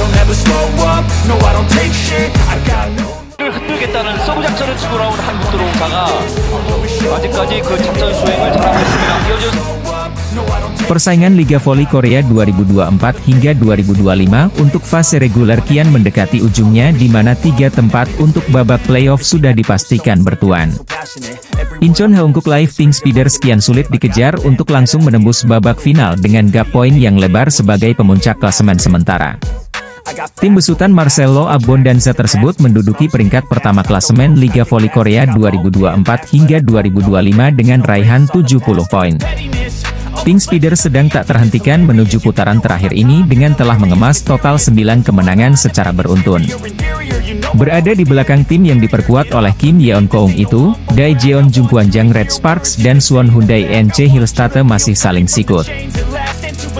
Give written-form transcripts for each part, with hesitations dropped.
I'll never slow up, no I don't take shit, I got no. 흔들겠다는 서브 작전을 치고 나온 한국 드로우사가 아직까지 그 작전 수행을 잘하고 있습니다. Persaingan Liga Voli Korea 2024 hingga 2025 untuk fase reguler kian mendekati ujungnya di mana 3 tempat untuk babak playoff sudah dipastikan bertuan. Incheon Haeunkook Live Pink Speeders kian sulit dikejar untuk langsung menembus babak final dengan gap poin yang lebar sebagai pemuncak klasemen sementara. Tim besutan Marcelo Abondanza tersebut menduduki peringkat pertama klasemen Liga Voli Korea 2024 hingga 2025 dengan raihan 70 poin. Pink Speeders sedang tak terhentikan menuju putaran terakhir ini dengan telah mengemas total 9 kemenangan secara beruntun. Berada di belakang tim yang diperkuat oleh Kim Yeon-keung itu, Daejeon Jungkwanjang Red Sparks dan Suwon Hyundai NC Hillstate masih saling sikut.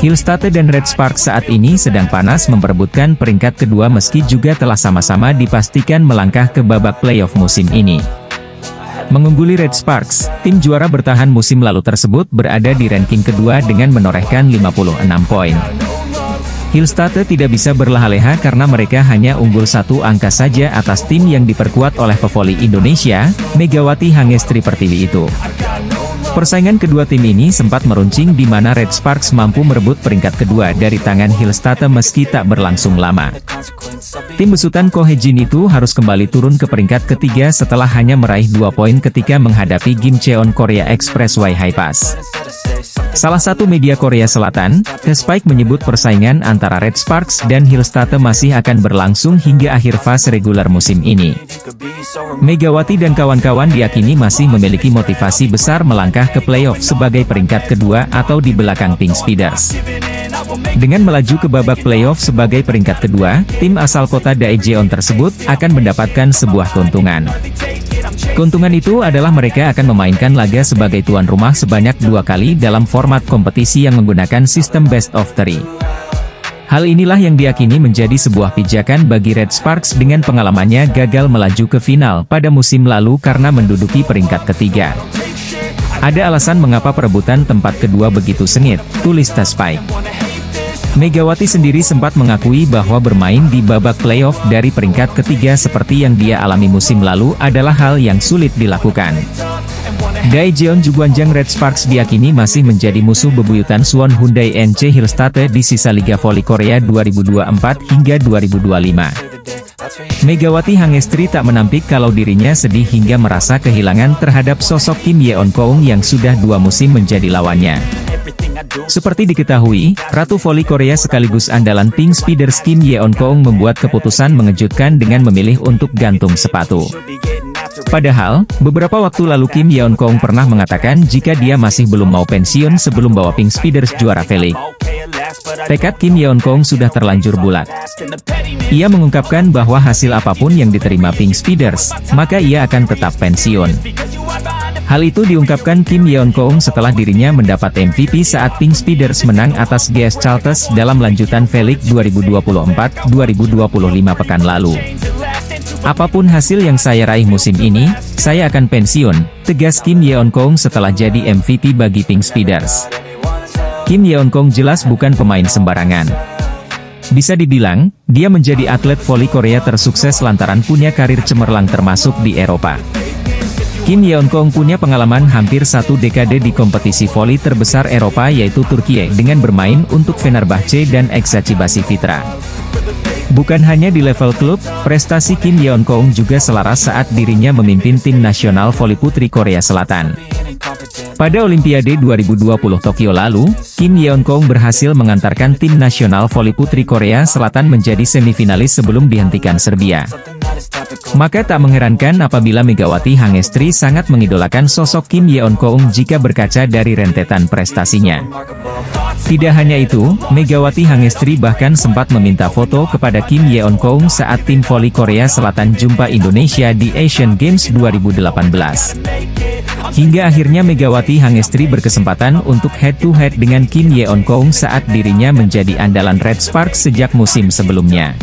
Hillstate dan Red Sparks saat ini sedang panas memperebutkan peringkat kedua meski juga telah sama-sama dipastikan melangkah ke babak playoff musim ini. Mengungguli Red Sparks, tim juara bertahan musim lalu tersebut berada di ranking kedua dengan menorehkan 56 poin. Hillstate tidak bisa berleha-leha karena mereka hanya unggul 1 angka saja atas tim yang diperkuat oleh pevoli Indonesia, Megawati Hangestri Pertiwi itu. Persaingan kedua tim ini sempat meruncing di mana Red Sparks mampu merebut peringkat kedua dari tangan Hillstate meski tak berlangsung lama. Tim besutan Ko Hae-jin itu harus kembali turun ke peringkat ketiga setelah hanya meraih 2 poin ketika menghadapi Gimcheon Korea Expressway High Pass. Salah satu media Korea Selatan, The Spike menyebut persaingan antara Red Sparks dan Hillstate masih akan berlangsung hingga akhir fase reguler musim ini. Megawati dan kawan-kawan diyakini masih memiliki motivasi besar melangkah ke playoff sebagai peringkat kedua atau di belakang Pink Speeders. Dengan melaju ke babak playoff sebagai peringkat kedua, tim asal kota Daejeon tersebut akan mendapatkan sebuah keuntungan. Keuntungan itu adalah mereka akan memainkan laga sebagai tuan rumah sebanyak 2 kali dalam format kompetisi yang menggunakan sistem best of 3. Hal inilah yang diyakini menjadi sebuah pijakan bagi Red Sparks dengan pengalamannya gagal melaju ke final pada musim lalu karena menduduki peringkat ketiga. Ada alasan mengapa perebutan tempat kedua begitu sengit, tulis The Spike. Megawati sendiri sempat mengakui bahwa bermain di babak playoff dari peringkat ketiga seperti yang dia alami musim lalu adalah hal yang sulit dilakukan. Daejeon Jungkwanjang Red Sparks diyakini masih menjadi musuh bebuyutan Suwon Hyundai NC Hillstate di sisa Liga Voli Korea 2024 hingga 2025. Megawati Hangestri tak menampik kalau dirinya sedih hingga merasa kehilangan terhadap sosok Kim Yeon-keung yang sudah 2 musim menjadi lawannya. Seperti diketahui, Ratu Voli Korea sekaligus andalan Pink Speeders Kim Yeon-keung membuat keputusan mengejutkan dengan memilih untuk gantung sepatu. Padahal, beberapa waktu lalu Kim Yeon-keung pernah mengatakan jika dia masih belum mau pensiun sebelum bawa Pink Speeders juara V-League. Tekad Kim Yeon-keung sudah terlanjur bulat. Ia mengungkapkan bahwa hasil apapun yang diterima Pink Speeders, maka ia akan tetap pensiun. Hal itu diungkapkan Kim Yeon-keung setelah dirinya mendapat MVP saat Pink Speeders menang atas GS Chalters dalam lanjutan V-League 2024-2025 pekan lalu. Apapun hasil yang saya raih musim ini, saya akan pensiun, tegas Kim Yeon-keung setelah jadi MVP bagi Pink Speeders. Kim Yeon-keung jelas bukan pemain sembarangan. Bisa dibilang, dia menjadi atlet voli Korea tersukses lantaran punya karir cemerlang termasuk di Eropa. Kim Yeon-keung punya pengalaman hampir 1 dekade di kompetisi voli terbesar Eropa yaitu Turkiye dengan bermain untuk Fenerbahce dan Eczacıbaşı Fitra. Bukan hanya di level klub, prestasi Kim Yeon-keung juga selaras saat dirinya memimpin tim nasional voli putri Korea Selatan. Pada Olimpiade 2020 Tokyo lalu, Kim Yeon-keung berhasil mengantarkan tim nasional voli putri Korea Selatan menjadi semifinalis sebelum dihentikan Serbia. Maka tak mengherankan apabila Megawati Hangestri sangat mengidolakan sosok Kim Yeon-keung jika berkaca dari rentetan prestasinya. Tidak hanya itu, Megawati Hangestri bahkan sempat meminta foto kepada Kim Yeon-keung saat tim voli Korea Selatan jumpa Indonesia di Asian Games 2018. Hingga akhirnya Megawati Hangestri berkesempatan untuk head-to-head dengan Kim Yeon-keung saat dirinya menjadi andalan Red Sparks sejak musim sebelumnya.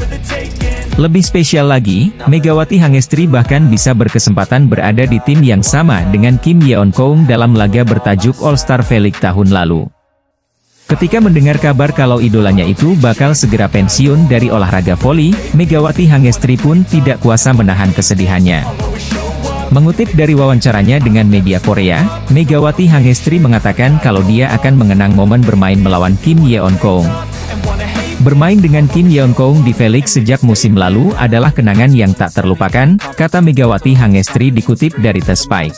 Lebih spesial lagi, Megawati Hangestri bahkan bisa berkesempatan berada di tim yang sama dengan Kim Yeon-keung dalam laga bertajuk All Star V-League tahun lalu. Ketika mendengar kabar kalau idolanya itu bakal segera pensiun dari olahraga voli, Megawati Hangestri pun tidak kuasa menahan kesedihannya. Mengutip dari wawancaranya dengan media Korea, Megawati Hangestri mengatakan kalau dia akan mengenang momen bermain melawan Kim Yeon-keung. Bermain dengan Kim Yeon-keung di V-League sejak musim lalu adalah kenangan yang tak terlupakan, kata Megawati Hangestri dikutip dari The Spike.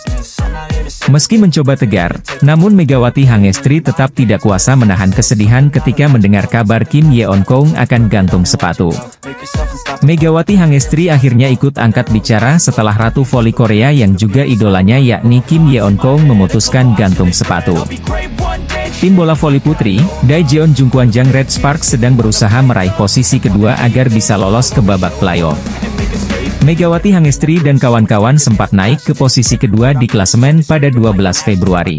Meski mencoba tegar, namun Megawati Hangestri tetap tidak kuasa menahan kesedihan ketika mendengar kabar Kim Yeon-keung akan gantung sepatu. Megawati Hangestri akhirnya ikut angkat bicara setelah Ratu Voli Korea yang juga idolanya yakni Kim Yeon-keung memutuskan gantung sepatu. Tim bola voli putri, Daejeon Jungkwanjang Red Sparks sedang berusaha meraih posisi kedua agar bisa lolos ke babak playoff. Megawati Hangestri dan kawan-kawan sempat naik ke posisi kedua di klasemen pada 12 Februari.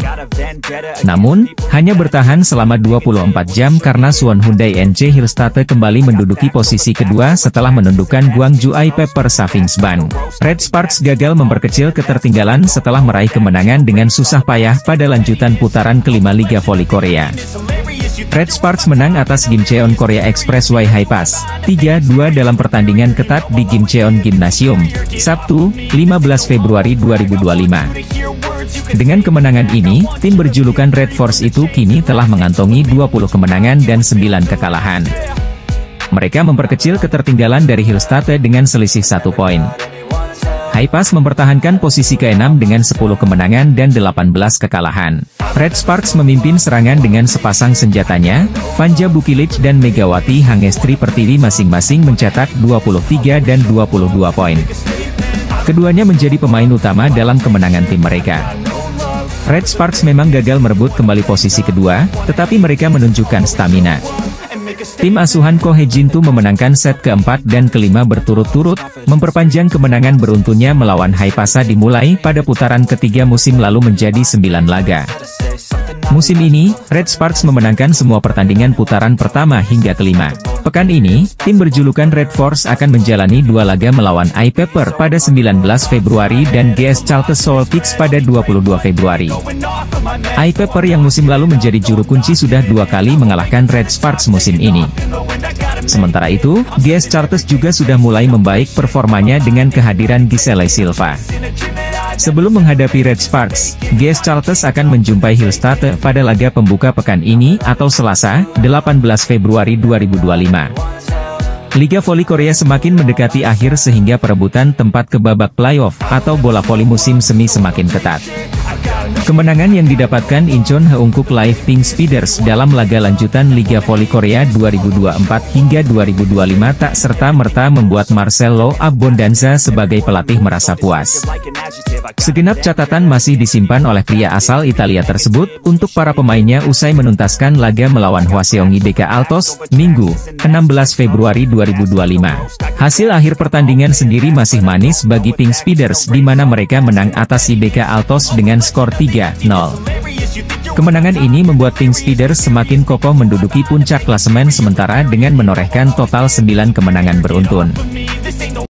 Namun, hanya bertahan selama 24 jam karena Suwon Hyundai NC Hillstate kembali menduduki posisi kedua setelah menundukkan Gwangju Pepper Savings Bank. Red Sparks gagal memperkecil ketertinggalan setelah meraih kemenangan dengan susah payah pada lanjutan putaran kelima Liga Voli Korea. Red Sparks menang atas Gimcheon Korea Expressway Hi-Pass 3-2 dalam pertandingan ketat di Gimcheon Gymnasium, Sabtu, 15 Februari 2025. Dengan kemenangan ini, tim berjulukan Red Force itu kini telah mengantongi 20 kemenangan dan 9 kekalahan. Mereka memperkecil ketertinggalan dari Hillstate dengan selisih 1 poin. Hi-Pass mempertahankan posisi ke-6 dengan 10 kemenangan dan 18 kekalahan. Red Sparks memimpin serangan dengan sepasang senjatanya, Vanja Bukilic dan Megawati Hangestri Pertiwi masing-masing mencetak 23 dan 22 poin. Keduanya menjadi pemain utama dalam kemenangan tim mereka. Red Sparks memang gagal merebut kembali posisi kedua, tetapi mereka menunjukkan stamina. Tim asuhan Ko Hye-jintu memenangkan set keempat dan kelima berturut-turut, memperpanjang kemenangan beruntunnya melawan Hi-Pass dimulai pada putaran ketiga musim lalu menjadi 9 laga. Musim ini, Red Sparks memenangkan semua pertandingan putaran pertama hingga kelima. Pekan ini, tim berjulukan Red Force akan menjalani 2 laga melawan Pepper pada 19 Februari dan GS Charlotte Soul Kicks pada 22 Februari. Pepper yang musim lalu menjadi juru kunci sudah 2 kali mengalahkan Red Sparks musim ini. Sementara itu, GS Charlotte juga sudah mulai membaik performanya dengan kehadiran Giselle Silva. Sebelum menghadapi Red Sparks, GS Charlotte akan menjumpai Hillstate pada laga pembuka pekan ini atau Selasa, 18 Februari 2025. Liga Voli Korea semakin mendekati akhir sehingga perebutan tempat ke babak playoff atau bola voli musim semi semakin ketat. Kemenangan yang didapatkan Incheon Heungkuk Live Pink Speeders dalam laga lanjutan Liga Voli Korea 2024 hingga 2025 tak serta-merta membuat Marcelo Abbondanza sebagai pelatih merasa puas. Segenap catatan masih disimpan oleh pria asal Italia tersebut untuk para pemainnya usai menuntaskan laga melawan Hwaseong IBK Altos, Minggu, 16 Februari 2025. Hasil akhir pertandingan sendiri masih manis bagi Pink Speeders di mana mereka menang atas IBK Altos dengan skor 3-0. Kemenangan ini membuat Pink Speeders semakin kokoh menduduki puncak klasemen sementara dengan menorehkan total 9 kemenangan beruntun.